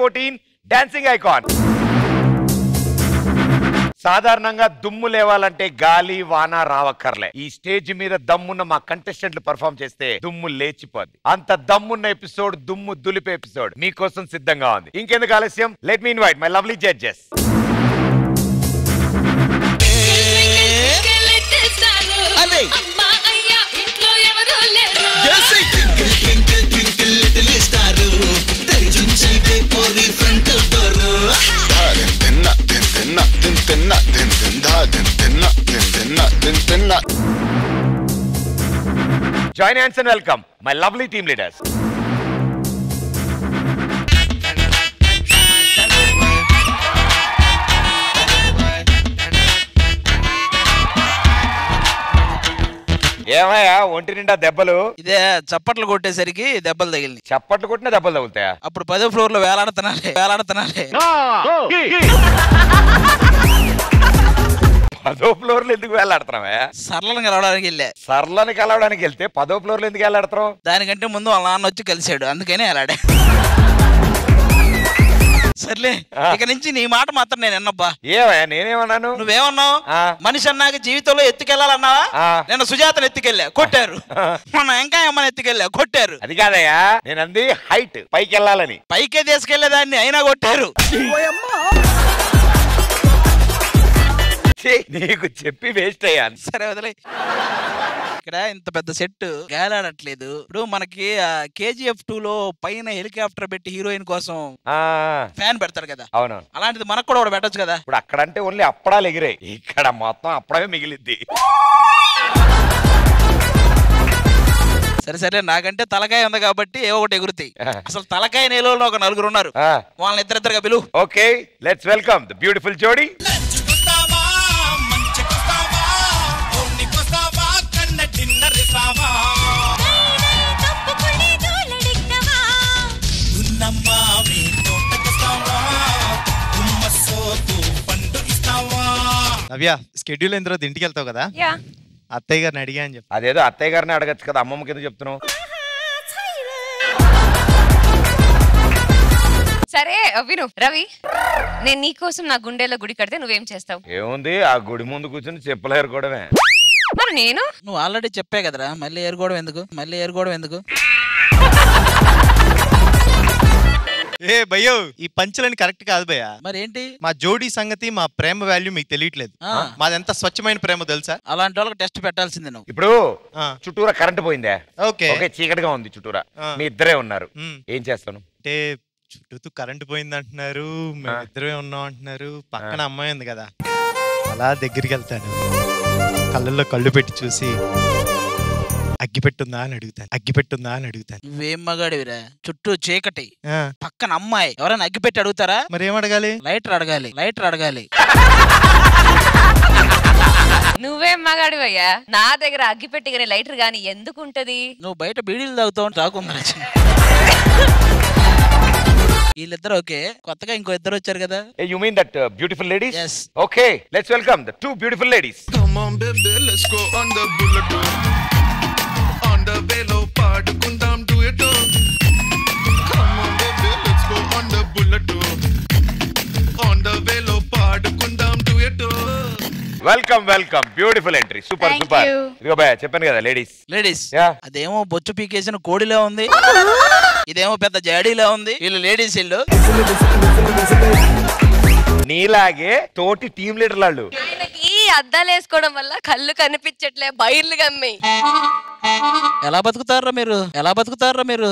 14 dancing icon. సాధారణంగా దుమ్ము లేవాలంటే గాలి వాన రావక్కర్లే. ఈ స్టేజ్ మీద దమ్మున్న మా కంటెస్టెంట్లు పర్ఫామ్ చేస్తే దుమ్ము లేచిపోద్ది. అంత దమ్మున్న ఎపిసోడ్, దుమ్ము దులిపే ఎపిసోడ్ మీకోసం సిద్ధంగా ఉంది. ఇంకెందుకు ఆలస్యం, let me invite my lovely judges. Join hands and welcome my lovely team leaders. ఏమయ్యా ఒంటి నిండా దెబ్బలు? ఇదే చప్పట్లు కొట్టేసరికి దెబ్బలు తగిలింది. చప్పట్లు కొట్టిన దెబ్బలు తగులుతాయా? అప్పుడు 10వ ఫ్లోర్ లో వేలాడుతున్నాలే. 10వ ఫ్లోర్ లో ఎందుకు వేలాడుతున్నావా? సరళను కలవడానికి వెళ్ళా. సరళని కలవడానికి వెళ్తే 10వ ఫ్లోర్ లో ఎందుకు వేలాడుతున్నావు? దానికంటే ముందు వాళ్ళ నాన్న వచ్చి కలిసాడు, అందుకనే వేలాడా. సర్లే, ఇక నుంచి నీ మాట మాత్రం నేను విన్నబ్బా. ఏమయ్యా నేనేమన్నాను? నువ్వేమన్నావు? మనిషి అన్నాక జీవితంలో ఎత్తుకెళ్ళాలన్నావా? నేను సుజాతను ఎత్తుకెళ్ళా, కొట్టారు. మొన్న ఇంకా అమ్మని ఎత్తుకెళ్ళా, కొట్టారు. అది కాదయ్యా, నేను అంది హైట్, పైకి వెళ్ళాలని. పైకే తీసుకెళ్లేదాన్ని అయినా కొట్టారు. నీకు చెప్పి వేస్ట్ అయ్యాను. సరే వదిలే. ఇక్కడ ఇంత పెద్ద సెట్ గాలాడట్లేదు. ఇప్పుడు మనకి KGF 2 లో పైన హెలికాప్టర్ పెట్టి హీరోయిన్ కోసం ఫ్యాన్ పెడతారు కదా, అవును. అలాంటిది మనకు కూడా పెట్టచ్చు కదా. ఇప్పుడు అక్కడంటే ఓన్లీ అప్పడాలు ఎగిరాయి, ఇక్కడ మొత్తం అప్పడమే మిగిలిద్ది. సరే సరే, నాకంటే తలకాయ ఉంది కాబట్టి ఏవో ఒకటి ఎగురుతాయి. అసలు తలకాయ నేలో ఒక నలుగురు ఉన్నారు, వాళ్ళని ఇద్దరిద్దరుగా పిలువు. Okay, let's welcome the beautiful జోడీ. నవ్య, స్కెడ్యూల్ అయిన తర్వాత ఇంటికి వెళ్తావు కదా, అత్తయ్య గారిని అడిగా అని చెప్పి. అదేదో అత్తయ్య గారిని అడగచ్చు కదా, అమ్మమ్మకి ఎందుకు చెప్తున్నావు? సరే విను రవి, నేను నీకోసం నా గుండెలో గుడి కడితే నువ్వేం చేస్తావు? ఏముంది, ఆ గుడి ముందు కూర్చొని చెప్పులు ఏరుకోవడమే. మరి నేను నువ్వు ఆల్రెడీ చెప్పే కదరా, మళ్ళీ ఏరుకోవడం ఎందుకు? ఏ భయ్యో, ఈ పంచులని కరెక్ట్ కాదు భయ్యా. మరి ఏంటి? మా జోడీ సంగతి, మా ప్రేమ వాల్యూ మీకు తెలియట్లేదు. మాది ఎంత స్వచ్ఛమైన ప్రేమ తెలుసా? అలాంటి వాళ్ళకి టెస్ట్ పెట్టాల్సింది నువ్వు. ఇప్పుడు చుట్టూరా కరెంట్ పోయిందా? ఓకే, చీకటిగా ఉంది చుట్టూరా, మీ ఇద్దరే ఉన్నారు, ఏం చేస్తాను? అంటే చుట్టూ కరెంట్ పోయింది అంటున్నారు, మేము ఇద్దరే ఉన్నాం అంటున్నారు, పక్కన అమ్మాయి ఉంది కదా, అలా దగ్గరికి వెళ్తాను, కళ్ళల్లో కళ్ళు పెట్టి చూసి అగ్గిపెట్టుందా అని అడుగుతాను. నువ్వేం మగాడివిరా, చుట్టూ చీకటి, పక్కన అమ్మాయి, ఎవరైనా అగ్గిపెట్టి అడుగుతారా? మరి ఏం అడగాలి? లైటర్ అడగాలి. నువ్వేం మగాడివయ్యా, నా దగ్గర అగ్గిపెట్టి గానీ లైటర్ గానీ ఎందుకు ఉంటది? నువ్వు బయట బీడీలు తాగుతావు తాకుందా? వీళ్ళిద్దరు ఓకే, కొత్తగా ఇంకో ఇద్దరు వచ్చారు కదా. You mean that beautiful ladies? Yes. Okay, let's welcome the two beautiful ladies. Come on baby, let's go on the bullet. On the velo paadukundam duet. Come on baby, let's go on the bullet. On the velo paadukundam duet. Welcome beautiful entry, super. ఇదిగో భయ్యా చెప్పాను కదా, ladies. అదేమో బొచ్చు పీకేసిన కోడిలో ఉంది, ఇదేమో పెద్ద జాడీలో ఉంది. వీళ్ళు లేడీస్, వీళ్ళు నీలాగే తోటి టీమ్ లీడర్ వాళ్ళు. ఆయనకి అద్దాలు వేసుకోవడం వల్ల కళ్ళు కనిపించట్లే, బయర్లు గమ్మి. ఎలా బతుకుతారా మీరు?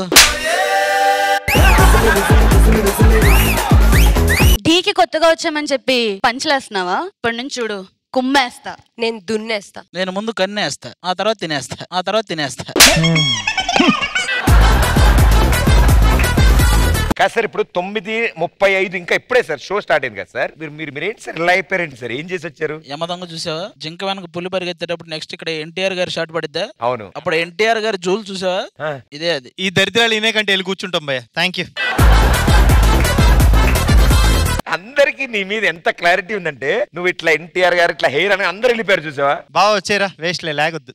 ఢీకి కొత్తగా వచ్చామని చెప్పి పంచలేస్తున్నావా? ఇప్పటి నుంచి చూడు, కుమ్మేస్తా. నేను దున్నేస్తా. నేను ముందు కన్నేస్తా, ఆ తర్వాత తినేస్తా. కాదు సార్, ఇప్పుడు 9:35 ఇంకా ఇప్పుడే సార్ షో స్టార్ట్ అయింది కదా సార్. మీరేంటి సార్ ఇలా అయిపోయారండి సార్, ఏం చేసి వచ్చారు? యమదొంగ చూసావా? జింక వెనక పులి పరిగెత్తేటప్పుడు నెక్స్ట్ ఇక్కడ ఎన్టీఆర్ గారు షాట్ పడిద్దా? అవును. అప్పుడు ఎన్టీఆర్ గారు జూలు చూసావా? ఇదే అది. ఈ దరిద్రాలు ఇనే కంటే వెళ్ళి కూర్చుంటాం భయ్య. Thank you. అందరికి నీ మీద ఎంత క్లారిటీ ఉందంటే, నువ్వు ఇట్లా ఎన్టీఆర్ గారు ఇట్లా హెయిర్ అని అందరు వెళ్ళిపోయారు చూసావా? బాగా వచ్చారా, వేస్ట్ లేగొద్దు.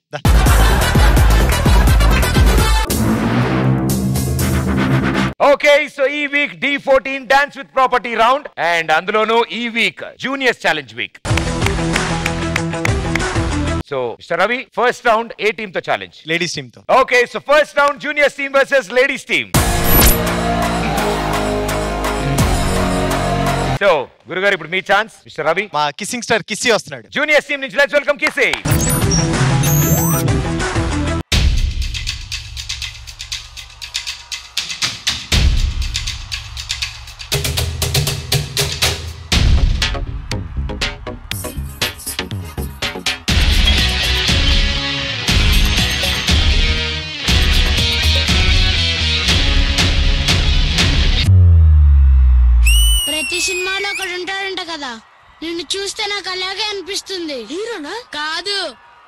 ఓకే, సో ఈ week D14 dance with property round and అందులోనూ ఈ week juniors challenge week. So mister Ravi, first round ఏ టీమ్ తో ఛాలెంజ్? లేడీస్ టీమ్ తో. Okay, so first round juniors team versus ladies team. So గురుగారు, ఇప్పుడు మీ chance. Mister Ravi, మా kissing star కిస్సీ వస్తున్నాడు. జూనియర్స్ టీమ్ నుంచి లెట్స్ వెల్కమ్ కిస్సీ. ప్రతి సినిమాలో ఒకడు ఉంటాడంట కదా, నిన్ను చూస్తే నాకు అలాగే అనిపిస్తుంది. హీరోనా? కాదు,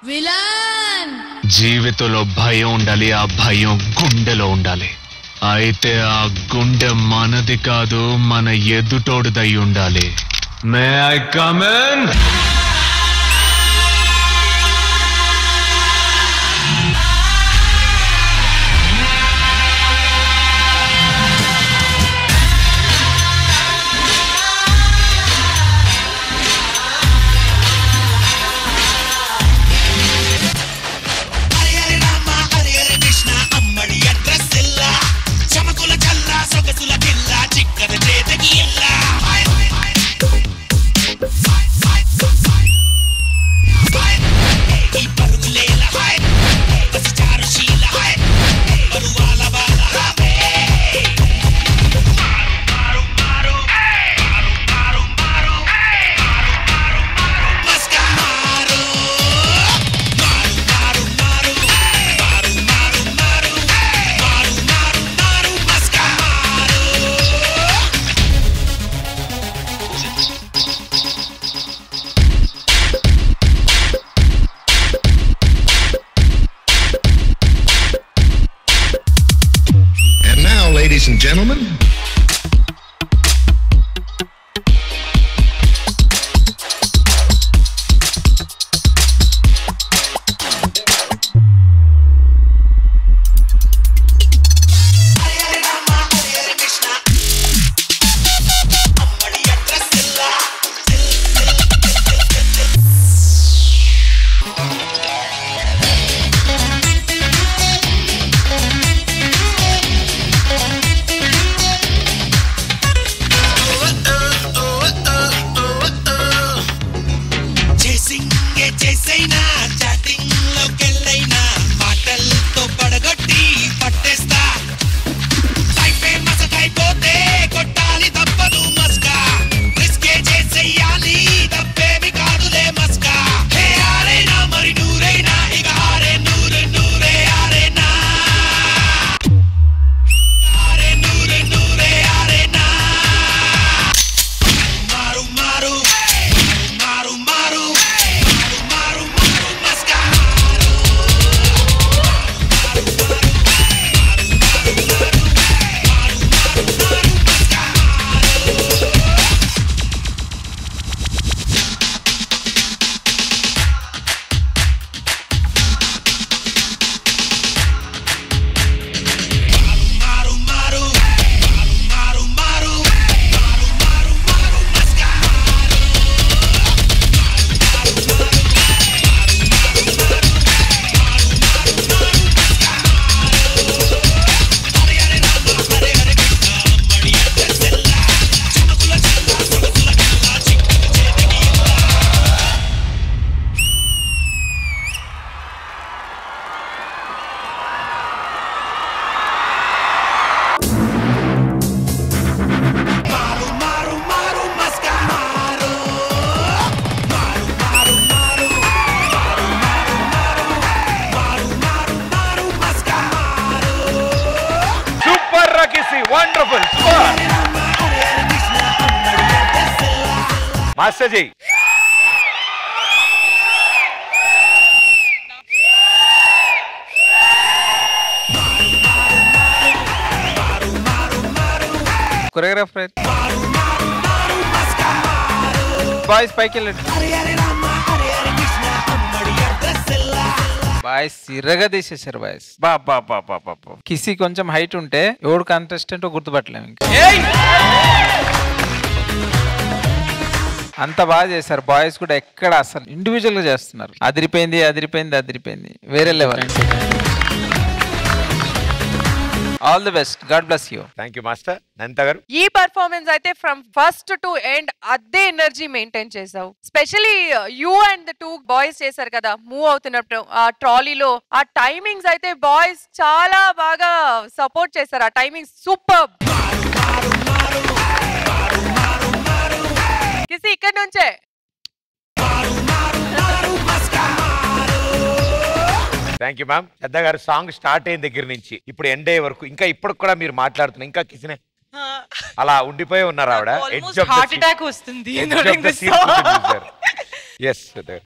విలన్. జీవితంలో భయం ఉండాలి, ఆ భయం గుండెలో ఉండాలి. అయితే ఆ గుండె మనది కాదు, మన ఎదుటోడుదై ఉండాలి. May I come in? Ladies and gentlemen, wonderful, Master Ji. Choreographer. Boys, pike boys సిర్రగా తీసేశారు బాయ్స్. కిసి కొంచెం హైట్ ఉంటే ఎవడు కంటెస్టెంట్ గుర్తుపట్టలేము ఇంకా. అంత బాగా చేశారు బాయ్స్ కూడా. ఎక్కడ అసలు ఇండివిజువల్ గా చేస్తున్నారు. అదిరిపోయింది వేరే level. All the best. God bless you. Thank you master. నంత గారు, ఈ పర్ఫార్మెన్స్ అయితే ఫ్రమ్ ఫస్ట్ టు ఎండ్ అదే ఎనర్జీ మెయింటైన్ చేసావు. Specially you and the 2 boys చేశారు కదా మూవ్ అవుతున్నప్పుడు ఆ ట్రాలీలో. ఆ టైమింగ్స్ అయితే బాయ్స్ చాలా బాగా సపోర్ట్ చేశారు. ఆ టైమింగ్స్ సూపర్. కిసి ఇక్కడ నుంచే థ్యాంక్ యూ మ్యామ్. శ్రద్ధ గారు, సాంగ్ స్టార్ట్ అయిన దగ్గర నుంచి ఇప్పుడు ఎండ్ అయ్యే వరకు ఇంకా ఇప్పుడు కూడా మీరు మాట్లాడుతున్నారు. ఇంకా కిసినే అలా ఉండిపోయి ఉన్నారు ఆవిడ. హార్ట్ అటాక్ వస్తుంది.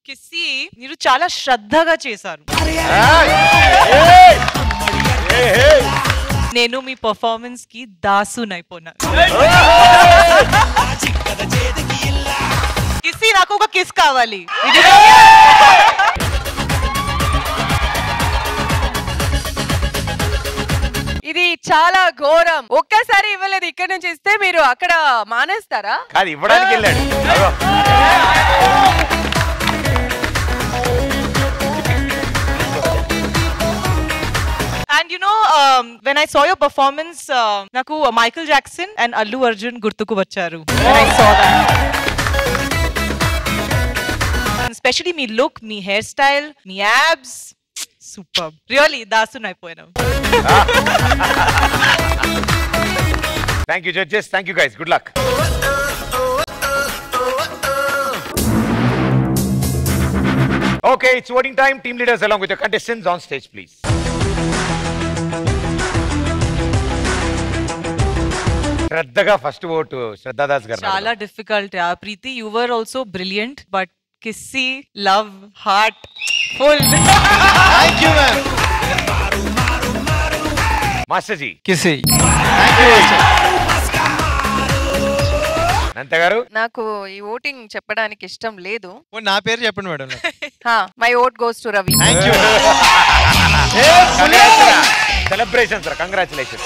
కిసి మీరు చాలా శ్రద్ధగా చేశారు. నేను మీ పర్ఫార్మెన్స్ కి దాసునైపోయినా. కిసి నాకు ఒక కిస్ కావాలి. ఇది చాలా ఘోరం. ఒక్కసారి ఇవ్వలేదు, ఇక్కడ నుంచి ఇస్తే మీరు అక్కడ మానేస్తారా? కాదు, ఇవ్వడానికి వెళ్ళాడు. And you know, when I saw your performance, naku Michael Jackson and Allu Arjun gurtuku vacharu. When I saw that, and especially me look, me hairstyle, me abs, superb. Really, dasu naipoyana. Thank you judges. Thank you guys. Good luck. Okay, it's voting time. Team leaders along with your contestants on stage, please. శ్రద్ధగా first vote Shraddha Das గారు. చాలా difficult. Preeti, you were also brilliant, but Kissy, love, heart, full. Thank you, ma'am. Master ji. కిసి. Thank you, sir. నంత గారు, నాకు ఈ voting చెప్పడానికి ఇష్టం లేదు. నా పేరు చెప్పండి madam. My vote goes to Ravi. Thank you. Celebration sir, congratulation.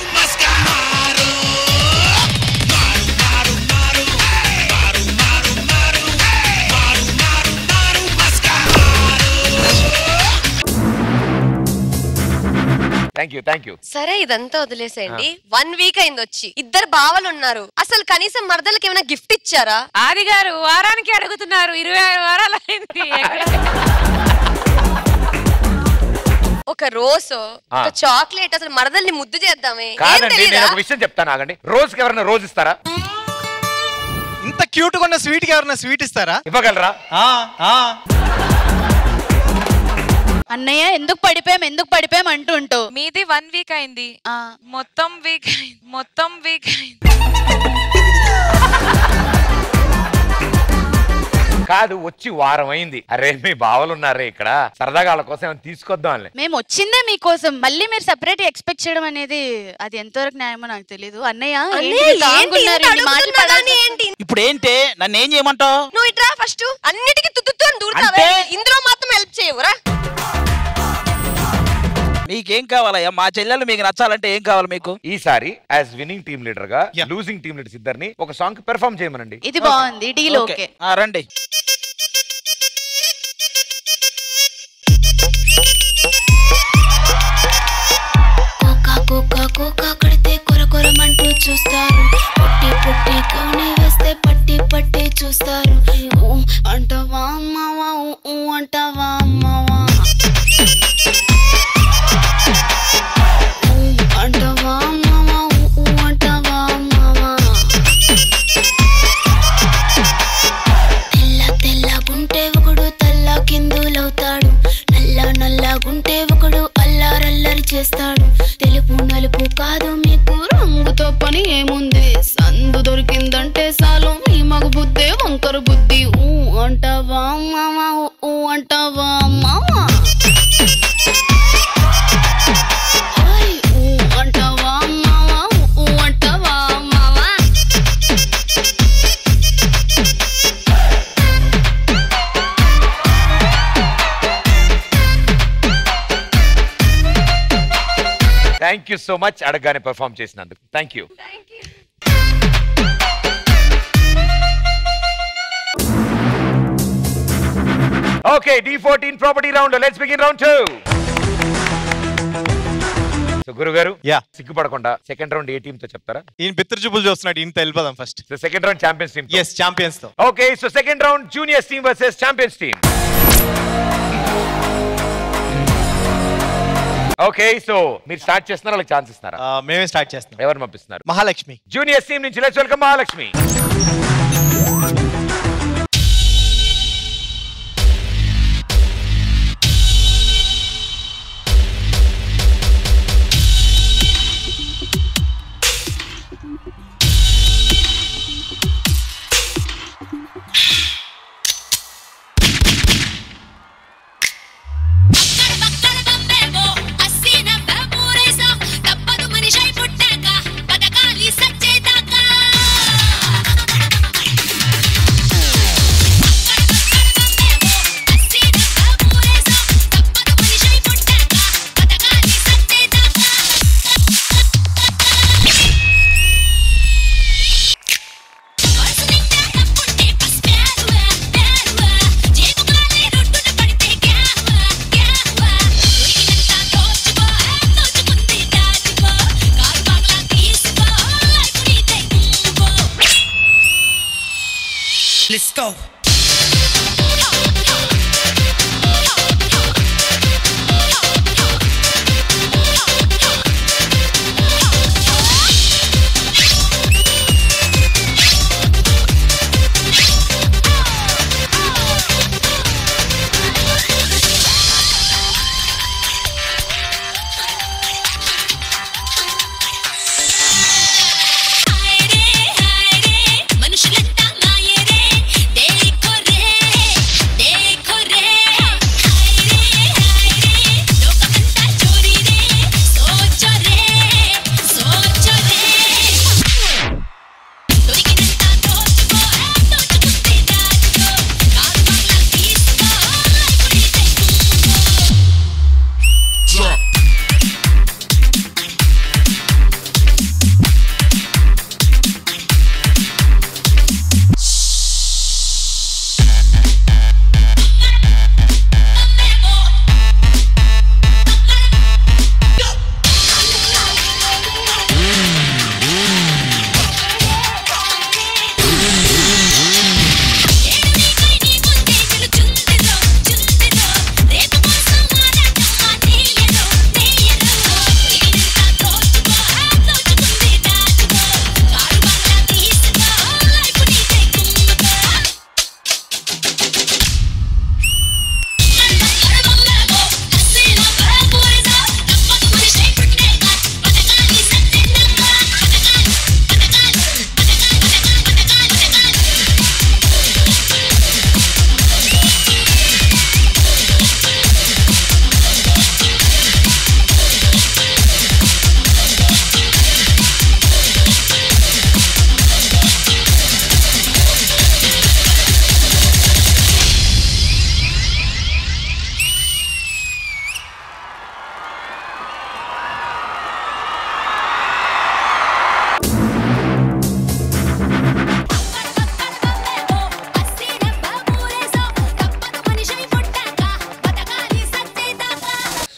Thank you. సరే, ఇదంతా వదిలేసేయండి. 1 వీక్ అయింది వచ్చి. 2 బావలు ఉన్నారు. అసలు కనీసం మరదలకి ఏమైనా గిఫ్ట్ ఇచ్చారా? ఆది గారు వారానికి అడుగుతున్నారు. 26 వారాలు అయింది. ఒక రోజ్, ఒక చాక్లెట్, అసలు మరదల్ని ముద్దు చేద్దామే. కాదండి, నేను ఒక విషయం చెప్తాను, ఆగండి. రోజుకి ఎవరైనా రోజు ఇస్తారా? ఇంత క్యూట్ గా ఉన్న స్వీట్ కి ఎవరైనా స్వీట్ ఇస్తారా? ఇవ్వగలరా? అన్నయ్య ఎందుకు పడిపోయాం అంటుంటూ. మీది 1 వీక్ అయింది. మొత్తం వీక్ అయింది. కాదు, వచ్చి వారం అయింది. అరే, మీ బావలు ఉన్నారే ఇక్కడ, సరదాగా వాళ్ళ కోసం ఏమైనా తీసుకొద్దాం. మేము వచ్చిందే మీకోసం, మళ్ళీ మీరు సెపరేట్ ఎక్స్పెక్ట్ చేయడం అనేది అది ఎంతవరకు న్యాయమో నాకు తెలియదు. అన్నయ్య ఇప్పుడు ఏంటి, నన్ను ఏం చేయమంటావు? నువ్వు ఇట్రా ఫస్ట్. అన్నిటికీ తుత్తుతూ దూరతావే, ఇందులో మాత్రం హెల్ప్ చేయవురా? మీకేం కావాలయ్యా? మా చెల్లెలు మీకు నచ్చాలంటే ఏం కావాలి మీకు? ఈసారి యాజ్ విన్నింగ్ టీమ్ లీడర్ గా లూజింగ్ టీమ్ లీడర్స్ ఇద్దరిని ఒక సాంగ్ పెర్ఫార్మ్ చేయమనండి. ఇది బాగుంది, డీల్ ఓకే. రండి. కోకా కడితే కొరకొరమంటూ చూస్తారు. పుట్టి కౌని వేస్తే పట్టి చూస్తారు. అంటావా అమ్మావా, అంటావా అమ్మావా, అంటావా అమ్మావా, అంటావా అమ్మావా. తెల్లగుంటే ఒకడు తల్ల కిందులవుతాడు. నల్లగుంటే ఒకడు అల్లారల్లరి చేస్తాడు. తెలుపు నలుపు కాదు మీకు రంగుతో పని ఏముంది. సందు దొరికిందంటే చాలు మీ మగ బుద్ధే వంకర బుద్ధి. అంటావా మామా, అంటావా మామా, అంటావా మామా, అంటావా మామా. థ్యాంక్ యూ సో మచ్ అడగగానే పర్ఫామ్ చేసినందుకు. Thank you. Okay, D14 property round. Let's begin round 2. So, Guru Garu, సిగ్గుపడకుండా సెకండ్ రౌండ్ ఏ టీమ్ తో చెప్తారా? ఈయన బిత్తర్ చూపులు చూస్తున్నాడు, ఈయన తెలిపదాం first. So second round champions team. yes champions తో. Okay, so second round juniors team versus champions team. Okay, so మీరు స్టార్ట్ చేస్తున్నారా వాళ్ళకి ఛాన్స్ ఇస్తున్నారా? మేమే స్టార్ట్ చేస్తున్నాం. ఎవరు పంపిస్తున్నారు? మహాలక్ష్మి. జూనియర్స్ టీమ్ నుంచి let's welcome Mahalakshmi. Let's go.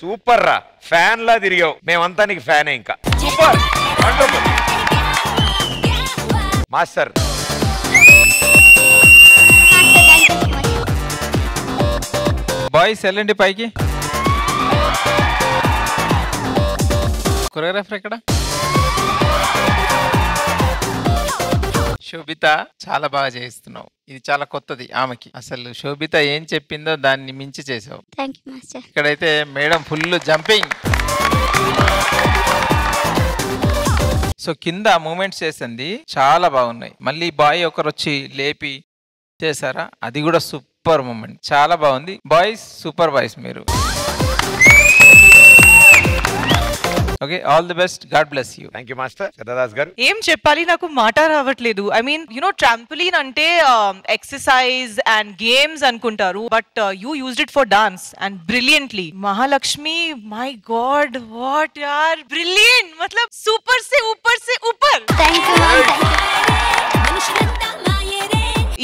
Super రా, ఫ్యాన్ లా తిరిగావు. మేమంతా నీకు ఫ్యానే. ఇంకా సూపర్ మాస్టర్. బాయ్స్ వెళ్ళండి పైకి. కొరియోగ్రాఫర్ ఎక్కడ? శోభిత చాలా బాగా చేస్తున్నావు. ఇది చాలా కొత్తది ఆమెకి. అసలు శోభిత ఏం చెప్పిందో దాన్ని మించి చేసావు. ఇక్కడైతే మేడం ఫుల్ జంపింగ్. సో కింద మూమెంట్స్ చేసింది చాలా బాగున్నాయి. మళ్ళీ బాయ్ ఒకరు వచ్చి లేపి చేశారా, అది కూడా సూపర్ మూమెంట్, చాలా బాగుంది. బాయ్స్ సూపర్ బాయ్స్ మీరు. Okay, all the best, god bless you. Thank you master. Shraddha Das గారు ఏం చెప్పాలి, నాకు మాట రావట్లేదు. ఐ మీన్ ట్రాంపోలిన్ అంటే ఎక్సర్సైజ్ అండ్ గేమ్స్ అనుకుంటారు, but you used it for dance and brilliantly. Mahalakshmi, my god, what యార్, బ్రిలియంట్, मतलब సూపర్ से ऊपर से ऊपर.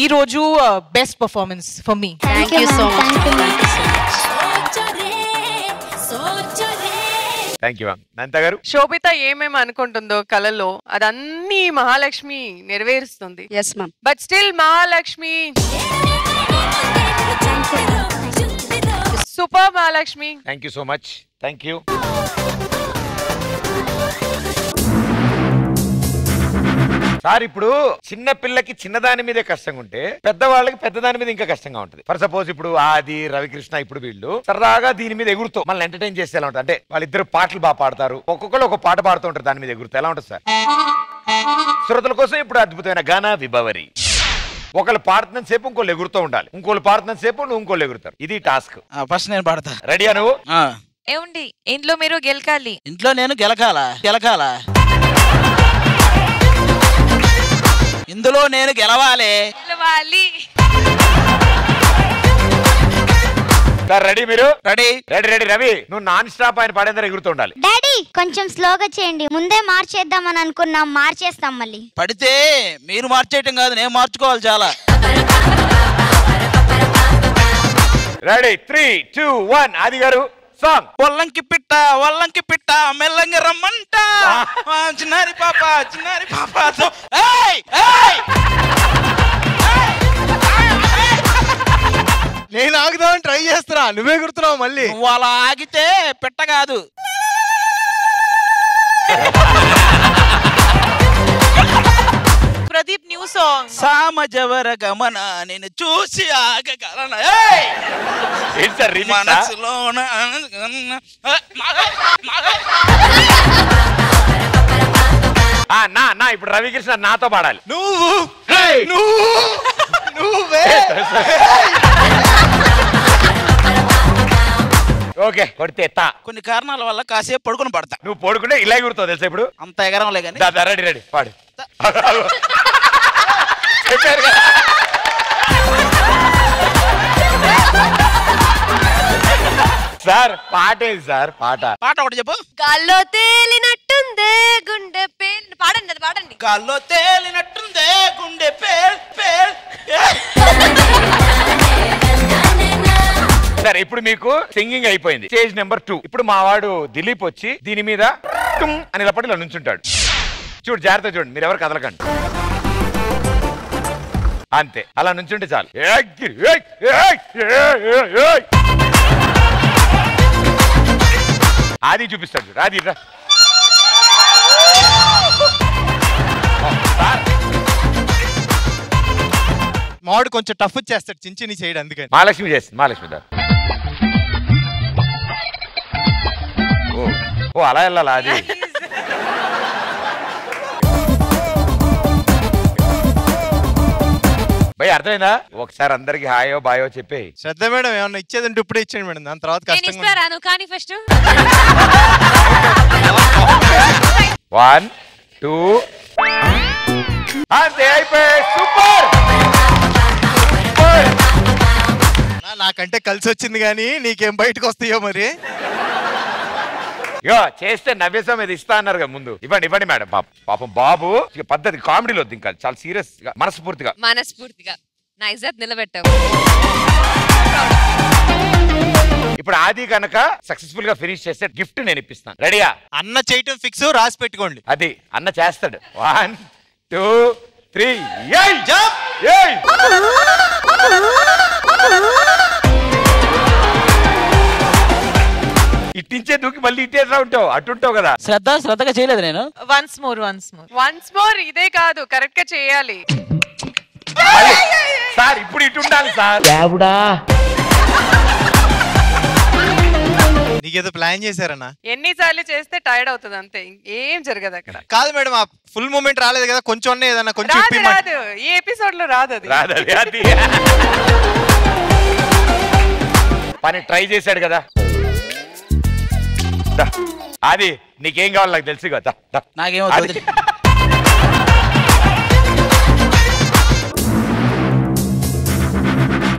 ఈ రోజు best performance for me. Thank you so much. Thank you నంత గారు. శోభిత ఏమేమి అనుకుంటుందో కళలో అదన్నీ మహాలక్ష్మి నెరవేరుస్తుంది. Yes ma'am. But still Mahalakshmi super. Mahalakshmi thank you so much. Thank you. Sir ఇప్పుడు చిన్న పిల్లకి చిన్నదాని మీదే కష్టంగా ఉంటే పెద్దవాళ్ళకి పెద్దదాని మీద ఇంకా కష్టంగా ఉంటుంది. ఫర్ సపోజ్ ఇప్పుడు ఆది, రవికృష్ణ, ఇప్పుడు వీళ్ళు సరదాగా దీని మీద ఎగురుతూ మనల్ని ఎంటర్టైన్ చేస్తే ఎలా ఉంటుంది అంటే వాళ్ళిద్దరు పాటలు బాగా పాడతారు, ఒక్కొక్కరు ఒక పాట పాడుతూ ఉంటారు, దాని మీద ఎగురుతూ ఎలా ఉంటుంది సార్? శ్రోతల కోసం ఇప్పుడు అద్భుతమైన గాన విభవరి. ఒకళ్ళు పాడుతున్న సేపు ఇంకోళ్ళు ఎగురుతూ ఉండాలి, ఇంకోళ్ళు పాడుతున్న సేపు నువ్వు ఇంకోళ్ళు ఎగురుతారు. ఇది టాస్క్. ఫస్ట్ నేను పాడతా. రెడీయా నువ్వు? ఏమండి ఇంట్లో మీరు గెలకాలి. ఇంట్లో నేను గెలకాల ఇందులో నేను గెలవాలి. Sir ready? మీరు రెడీ? రెడీ. రవి నువ్వు నాన్ స్టాప్ ఆయన పాడేందరూ ఎగురుతూ ఉండాలి. డాడీ కొంచెం స్లోగా చేయండి, ముందే మార్చేద్దామని అనుకున్నాం, మార్చేస్తాం మళ్ళీ. పడితే మీరు మార్చేయటం కాదు, నేను మార్చుకోవాలి చాలా. రెడీ 3, 2, 1 ఆది గారు సాంగ్. ఒల్లంకి పిట్ట మెల్లంగా రమ్మంట చిన్నారి పాప నేను ఆగుదామని ట్రై చేస్తున్నా, నువ్వే గుర్తున్నావు మళ్ళీ. నువ్వు అలా ఆగితే పిట్ట కాదు. Pradeep new song. సామజవర గమన నేను చూసి ఆగగలన మనసులోన నా ఇప్పుడు రవికృష్ణ నాతో పాడాలి. నువ్వే ఓకే కొడితే కొన్ని కారణాల వల్ల కాసేపు పడుకుని పడతా. నువ్వు పడుకుంటే ఇలా ఎగురుతావు తెలుసా ఇప్పుడు? అంత ఎగరంలే కానీ. రెడీ పాడు. సార్ పాటేది సార్? పాట ఒకటి చెప్పు. గాల్లో తేలినట్టుందే గుండె పేల్. పాడండి, అది పాడండి. గాల్లో తేలినట్టుందే గుండె పేల్. సరే ఇప్పుడు మీకు సింగింగ్ అయిపోయింది. Stage number 2. ఇప్పుడు మా వాడు దిలీప్ వచ్చి దీని మీద టుమ్ అని ఇలా పడి ఇలా నుంచుంటాడు. చూడు జాగ్రత్త చూడండి, మీరు ఎవరు కదలకండి. అంతే, అలా నుంచుంటే చాలు. ఆది చూపిస్తాడు. ఆది రా. మావాడు కొంచెం టఫ్ చేస్తాడు, చిన్ని చేయడు, అందుకని. మహాలక్ష్మి చేస్తుంది. మహాలక్ష్మి ఓ అలా వెళ్ళాలా? అది భయ్ అర్థమైందా? ఒకసారి అందరికి హాయో బాయో చెప్పే. శ్రద్ధ మేడం ఏమన్నా ఇచ్చేదంటే ఇప్పుడే ఇచ్చాను మేడం, దాని తర్వాత కష్టంగా. కానీ ఫస్ట్ 1, 2 అంతే అయిపోయి. సూపర్. నాకంటే కలిసి వచ్చింది కానీ నీకేం బయటకు వస్తాయో మరి. చేస్తే నవ్వేసాం, ఇది ఇస్తా అన్నారు కదా ముందు. ఇవ్వండి మేడం. పాపం బాబు పద్ధతి కామెడీలో వద్దు, ఇంకా చాలా సీరియస్ గా మనస్ఫూర్తిగా నా ఇజ్జత్ నిలబెట్టావు. ఇప్పుడు ఆది కనుక సక్సెస్ఫుల్ గా ఫినిష్ చేస్తే గిఫ్ట్ నేను ఇప్పిస్తాను. రెడీయా? అన్న చేయటం ఫిక్స్, రాసి పెట్టుకోండి. అది అన్న చేస్తాడు. 1, 2, 3 ఇట్టించే దూకి మళ్ళీ ఇట్టేట్లా ఉంటావు, అటుంటావు కదా. శ్రద్ధగా చేయలేదు నేను. వన్స్ మోర్ ఇదే కాదు, కరెక్ట్ గా చేయాలి సార్. ఇప్పుడు ఇటు ఉండాలి సార్. నీకేదో ప్లాన్ చేశారన్నా? ఎన్నిసార్లు చేస్తే టైర్డ్ అవుతుంది అంతే, ఏం జరగదు అక్కడ. కాదు మేడం, ఆ ఫుల్ మూమెంట్ రాలేదు కదా, కొంచెం ఏదన్నా కొంచెం రాదు. ఈ ఎపిసోడ్ లో రాదు అది. పని ట్రై చేశాడు కదా. అది నీకేం కావాలి నాకు తెలుసు కదా. నాకేమో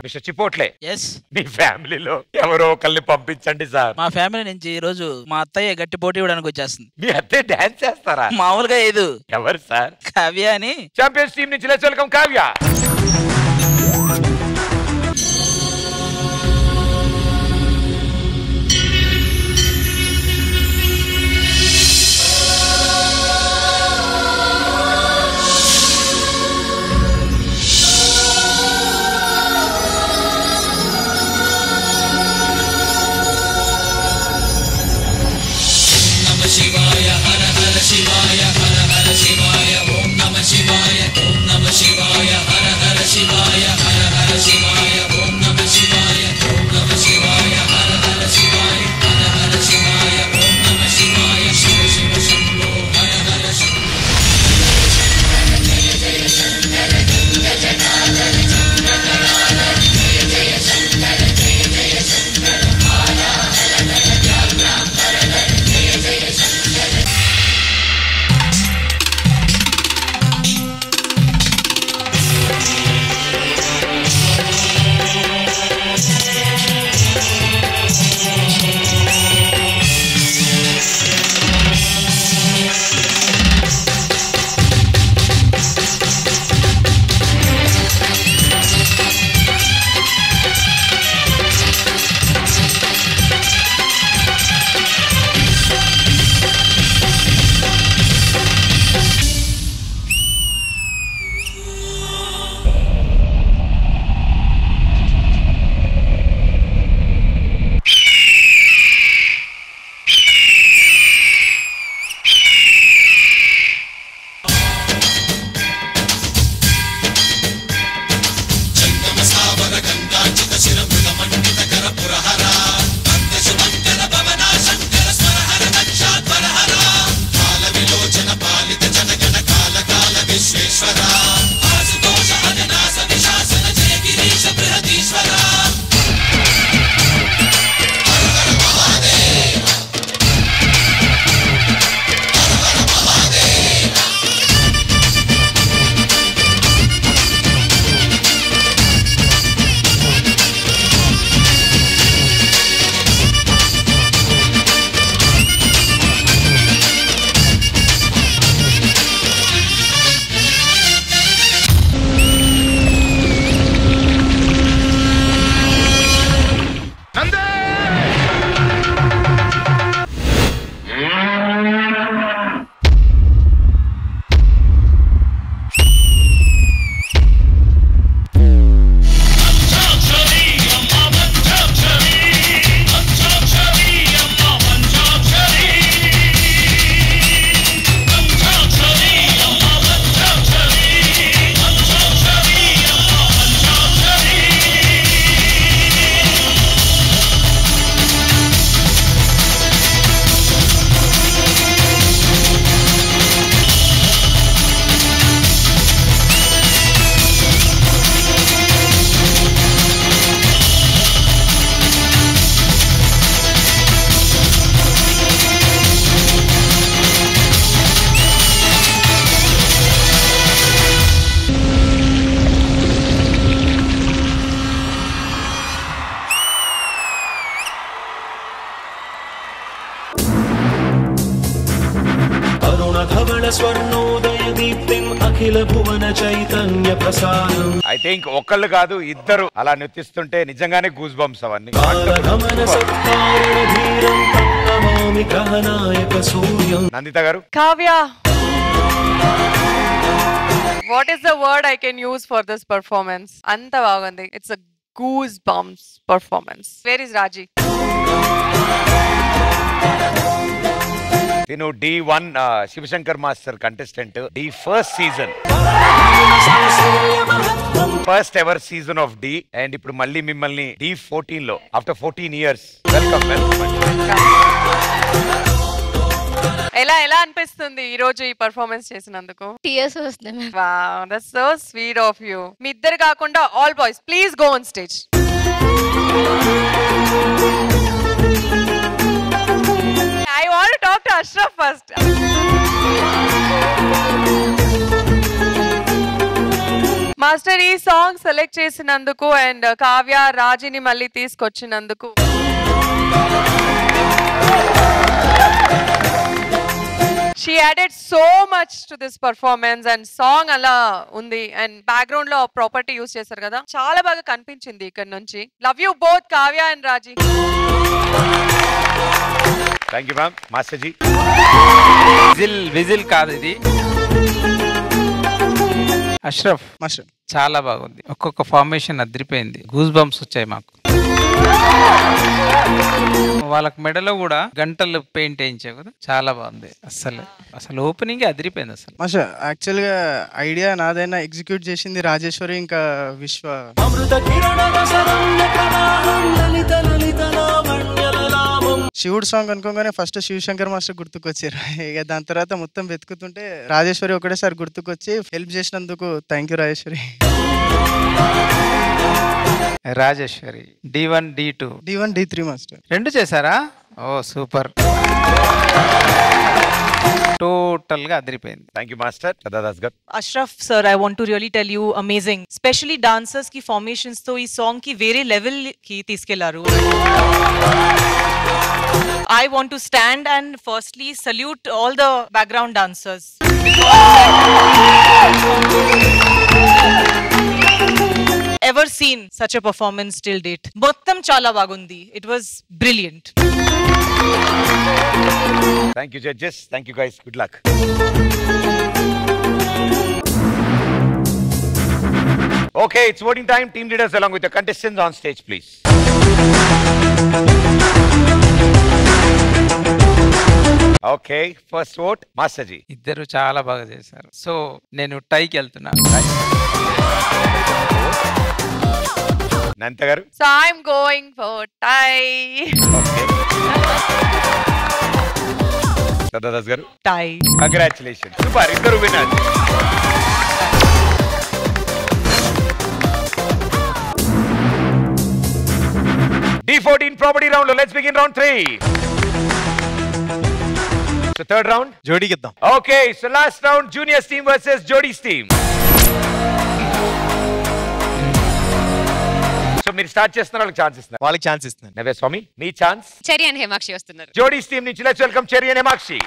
మిస్టర్ చిపోట్లే, ఎస్, మీ ఫ్యామిలీలో ఎవరో ఒకరిని పంపించండి సార్. మా ఫ్యామిలీ నుంచి ఈ రోజు మా అత్తయ్య గట్టి పోటీ ఇవ్వడానికి వచ్చేస్తుంది. మీ అత్తయ్య డాన్స్ చేస్తారా? మామూలుగా ఏదు. ఎవరు సార్? కావ్య అని. ఛాంపియన్స్ టీం నుంచి లెట్స్ వెల్కమ్ కావ్య. శివాయ హర హర శివాయ హర హర శివాయ ఓం నమ శివాయ ఓం నమ శివాయ హర హర శివాయ హర హర శివాయ ఓం నమ శివాయ ఓం నమ శివాయ హర హర శివాయ హర హర శివాయ ఓం నమ శివాయ శివ శివ శంభో హర హర జయ జయ శంకర జయ జటాధర చంద్రకళాధర జయ జయ శంకర జయ జయ శంకర హాలాహలధర వ్యాఘ్రాంబరధర జయ జయ శంకర. ఐ థింక్ ఒకళ్ళు కాదు ఇద్దరు అలా నృత్యిస్తుంటే నిజంగానే గూస్ బంప్స్ అవన్నీ. నందిత గారు. Kavya, what is the word I can use for this performance? అంత బాగుంది. It's a goose bumps performance. Where is Raji? తిను D1 Shivashankar master contestant, D first season, first ever season of D. And ఇప్పుడు మళ్ళీ మిమ్మల్ని D14 లో after 14 years welcome. ఎలా అనిపిస్తుంది ఈ రోజు ఈ పర్ఫార్మెన్స్ చేసినందుకు? టీయర్స్ వస్తున్నాయి. Wow, that's so sweet of you. మీ ఇద్దరు కాకుండా all boys please go on stage. I want to talk first. Master ఈ సాంగ్ సెలెక్ట్ చేసినందుకు అండ్ కావ్య రాజీని మళ్ళీ తీసుకొచ్చినందుకు she added so much to this performance and song అలా ఉంది అండ్ బ్యాక్గ్రౌండ్ లో ప్రాపర్టీ యూస్ చేశారు కదా, చాలా బాగా కనిపించింది ఇక్కడ నుంచి. Love you both Kavya and Raji. Thank you ma'am. Master ji whistle కాదు ఇది. అష్రఫ్ మాస్టర్ చాలా బాగుంది. ఒక్కొక్క ఫార్మేషన్ అదిరిపోయింది. గూస్ బంప్స్ వచ్చాయి మాకు. వాళ్ళకి మెడలో కూడా గంటలు పెయింట్ వేయించావు కదా, చాలా బాగుంది. అసలు ఓపెనింగ్ అదిరిపోయింది. అసలు మాస్టర్ యాక్చువల్ గా ఐడియా నాదైనా ఎగ్జిక్యూట్ చేసింది రాజేశ్వరి ఇంకా విశ్వ. శివుడు సాంగ్ అనుకోగానే ఫస్ట్ శివశంకర్ మాస్టర్ గుర్తుకొచ్చారు. ఇక దాని తర్వాత మొత్తం వెతుకుతుంటే రాజేశ్వరి ఒకటేసారి గుర్తుకొచ్చి హెల్ప్ చేసినందుకు thank you Rajeshwari. Rajeshwari D1 D2 D1 D3 master రెండు చేశారా? ఓ సూపర్, టోటల్ గా అదిరిపోయింది. Thank you master. దాస్ గారు. Ashraf sir, I want to really tell you amazing, especially dancers की formations तो इस song की వేరే level की తీసుకెళ్లారు. I want to stand and firstly salute all the background dancers. Ever seen such a performance till date? మొత్తం చాలా బాగుంది. It was brilliant. Thank you judges. Thank you guys. Good luck. Okay, it's voting time. Team leaders along with the contestants on stage, please. Okay, first vote, Master Ji. ఇద్దరు చాలా బాగా చేశారు. So నేను టైకి వెళ్తున్నాను. నంత గారు. So I'm going for tie. సదాదాస్ గారు. Tie. Congratulations. Super, ఇద్దరు winners. D14 property round. Let's begin round 3. So third round. జోడీకి ఇద్దాం. Okay, so last round juniors team versus Jodi's team. So మీరు స్టార్ట్ చేస్తున్నారు, వాళ్ళకి ఛాన్స్ ఇస్తున్నారు. వాళ్ళకి ఛాన్స్ ఇస్తున్నాను. నవ్య స్వామి మీ chance. Cherry and Hemakshi వస్తున్నారు. జోడీస్ టీం నుంచి let's welcome cherry and Hemakshi.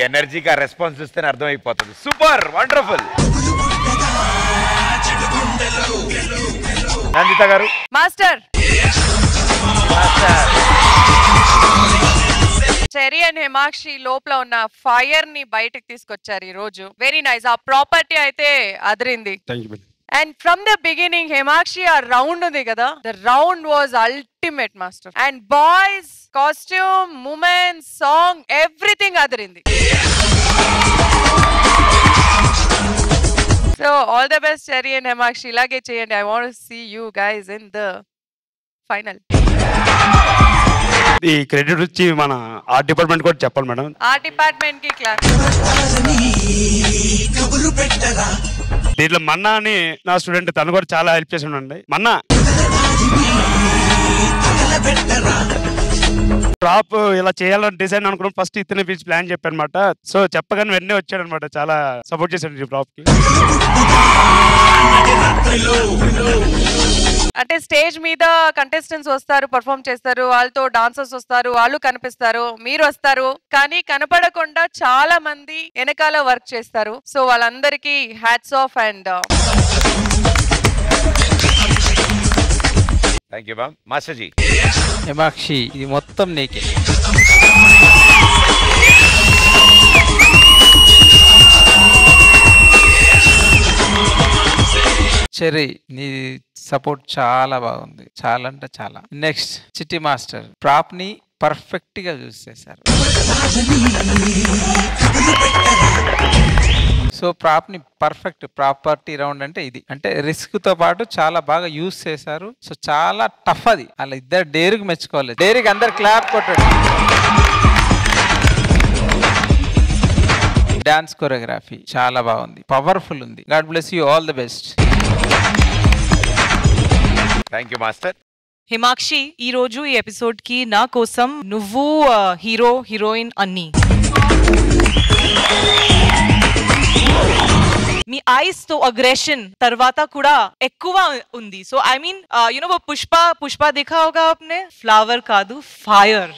ఎనర్జీకి ఆ రెస్పాన్స్ ఇస్తేనే అర్థమైపోతుంది. Super, wonderful. నందిత గారు. మాస్టర్ చెరీ అండ్ హిమాక్షి లోపల ఉన్న ఫైర్ ని బయటకు తీసుకొచ్చారు ఈ రోజు. Very nice. ఆ ప్రాపర్టీ అయితే అదిరింది. And from the beginning Himakshi ఆ రౌండ్ ఉంది కదా, the round was ultimate master. And boys costume, moments, song, everything అదిరింది. So all the best cherry and Himakshi, ఇలాగే చేయండి. I want to see you guys in the final. ఈ credit వచ్చి మన art department కూడా చెప్పాలి మేడం. ఆర్ట్ డిపార్ట్మెంట్ కి class. దీంట్లో మన్నా అని నా స్టూడెంట్, తను కూడా చాలా హెల్ప్ చేసి ఉండండి. మన్నా డ్రాప్ ఇలా చేయాలని డిజైన్ అనుకున్నాం. ఫస్ట్ ఇతనే పిలిచి ప్లాన్ చెప్పాను అనమాట. సో చెప్పగానే వెంటనే వచ్చాడు అనమాట. చాలా సపోర్ట్ చేశాడు ఈ డ్రాప్ కి. అంటే స్టేజ్ మీద కంటెస్టెంట్స్ వస్తారు, పర్ఫామ్ చేస్తారు, వాళ్ళతో డాన్సర్స్ వస్తారు, వాళ్ళు కనిపిస్తారు, మీరు వస్తారు, కానీ కనపడకుండా చాలా మంది వెనకాల వర్క్ చేస్తారు. సో వాళ్ళందరికీ hats off. And thank you ma'am. Master ji. Himakshi, ఇది మొత్తం నీకే. చెర్రీ, నీ సపోర్ట్ చాలా బాగుంది, చాలా అంటే చాలా. నెక్స్ట్ చిట్టి మాస్టర్, ప్రాప్ ని పర్ఫెక్ట్ గా యూజ్ చేశారు. సో ప్రాప్ ని పర్ఫెక్ట్ ప్రాపర్టీ రౌండ్ అంటే ఇది. అంటే రిస్క్ తో పాటు చాలా బాగా యూజ్ చేశారు. సో చాలా టఫ్ అది. అలా ఇద్దరు డేరుకి మెచ్చుకోవాలి. డేరుకి అందరు క్లాప్ కొట్టండి. డాన్స్ కొరియోగ్రఫీ చాలా బాగుంది, పవర్ఫుల్ ఉంది. God bless you, all the best. Thank you master. Himakshi, ఈ రోజు ఈ ఎపిసోడ్ కి నా కోసం నువ్వు హీరో హీరోయిన్ అన్ని. మీ ఐస్ తో అగ్రెషన్ తర్వాత కూడా ఎక్కువ ఉంది. So I mean you know Pushpa దిఖా హోగా ఆప్నే, ఫ్లవర్ కాదు ఫైర్.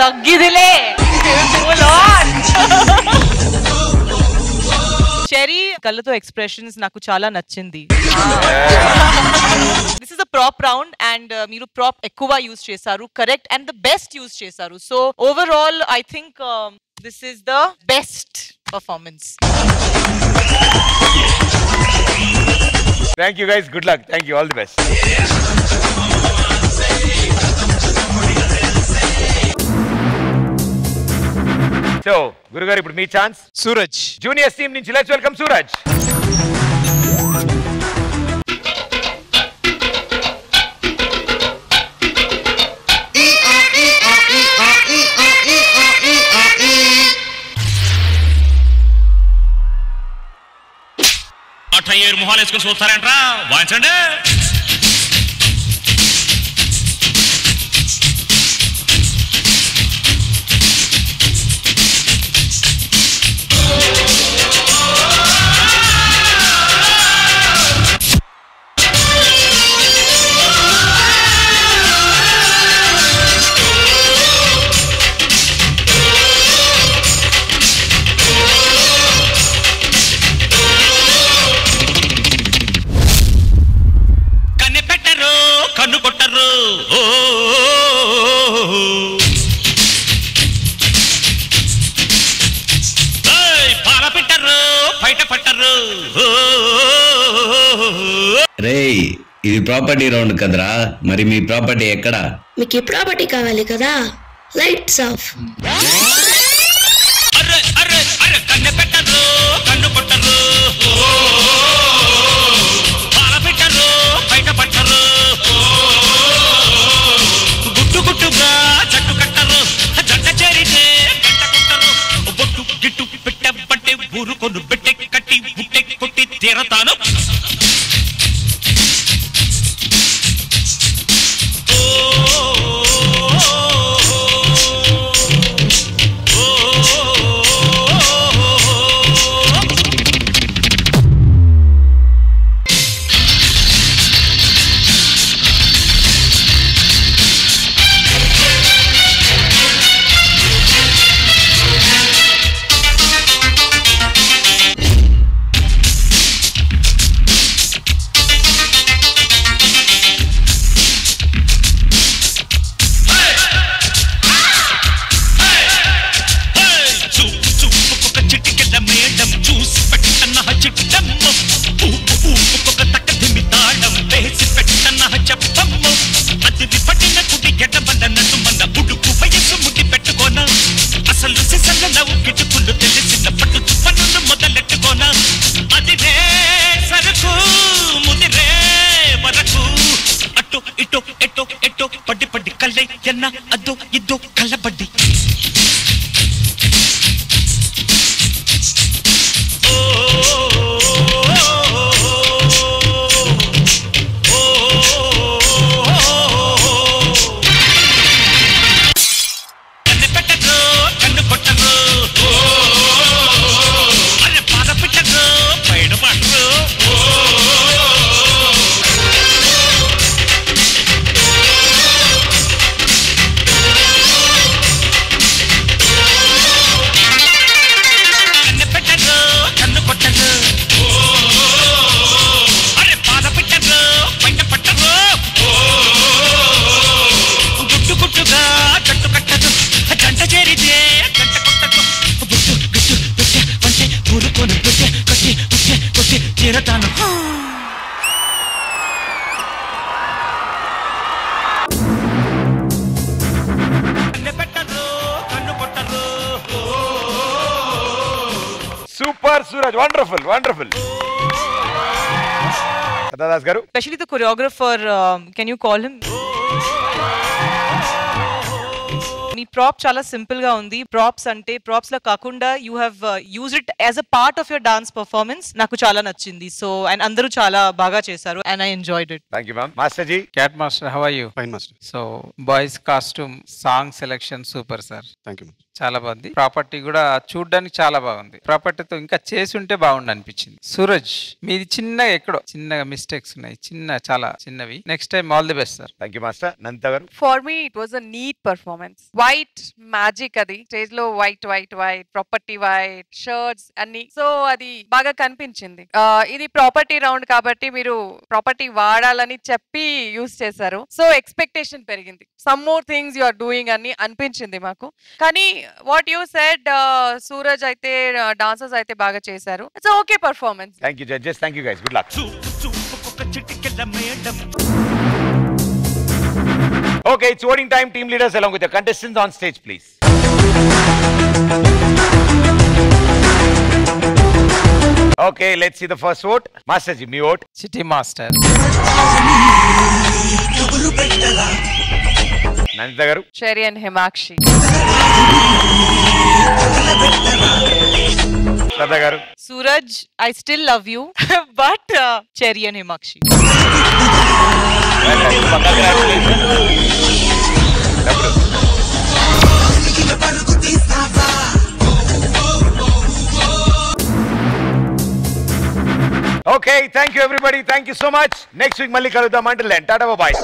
తగ్గిదిలే చెరీ కళ్ళతో ఎక్స్ప్రెషన్స్ నాకు చాలా నచ్చింది. This is a prop round and మీరు ప్రాప్ ఎక్కువ యూజ్ చేశారు, correct, and the best use చేశారు. So overall I think this is the best performance. Thank you guys, good luck. Thank you, all the best. So గురుగారు, ఇప్పుడు మీ ఛాన్స్. Suraj juniors team నుంచి. Let's welcome Suraj. అట్టయ్యేరు మొహాలు వేసుకొని చూస్తారంట్రా, వాయించండి. కన్ను కొట్టరు, పాల పెట్టరు, బయట పట్టరు. రేయ్, ఇది ప్రాపర్టీ రౌండ్ కదరా, మరి మీ ప్రాపర్టీ ఎక్కడా? మీకు ఈ ప్రాపర్టీ కావాలి కదా, lights off. Array array array, కన్ను పెట్టరు, కన్ను కొట్టరు, పాల పెట్టరు, బయట పట్టరు. గుట్టు గుట్టుగా జట్టు కట్టరు, జంట చేరితే గంట కొట్టరు. బొట్టు గిట్టు పెట్టబట్టే ఊరుకొను పెట్టే కట్టి బుట్టే కొట్టి తీరతాను. గుండెన అద్దో ఇద్దో కళ్ళబడ్డి Super, Suraj. Wonderful, wonderful. Kadadas garu. Especially the choreographer, can you call him? మీ ప్రాప్ చాలా సింపుల్ గా ఉంది. ప్రాప్స్ అంటే ప్రాప్స్ లా కాకుండా you have use it as a part of your dance performance. నాకు చాలా నచ్చింది. సో అండ్ అందరూ చాలా బాగా చేశారు and I enjoyed it. Thank you ma'am. Master ji. Cat master, how are you? Fine master. So boys costume, song selection super sir. Thank you. చాలా బాగుంది. Property కూడా చూడడానికి చాలా బాగుంది. ప్రాపర్టీతో ఇంకా చేసి ఉంటే బాగుండు అనిపించింది. సూరజ్, మీది చిన్నగా ఎక్కడో చిన్నగా మిస్టేక్స్ ఉన్నాయి, చాలా చిన్నవి. Next time all the best sir. Thank you master. నంత గారు. For me it was a neat performance. White magic, అది స్టేజ్ లో white white white property white shirts అన్ని, సో అది బాగా కనిపించింది. ఇది ప్రాపర్టీ రౌండ్ కాబట్టి మీరు ప్రాపర్టీ వాడాలని చెప్పి యూజ్ చేశారు. సో ఎక్స్పెక్టేషన్ పెరిగింది. Some more things you are doing అని అనిపించింది మాకు. కానీ వాట్ యూ సెడ్, సూరజ్ అయితే డాన్సర్స్ అయితే బాగా చేశారు. It's okay performance. Thank you judges. Thank you guys. Good luck. Okay, it's voting time. Team leaders along with the contestants on stage, please. Okay, let's see the first vote. Master ji, me vote. City Master. Nandita garu. Cherry and Himakshi. Shraddha garu. Suraj, I still love you, but Cherry and Himakshi. Okay, thank you everybody. Thank you so much. Next week, Malli Kaludam. Until then, Tata, bye-bye.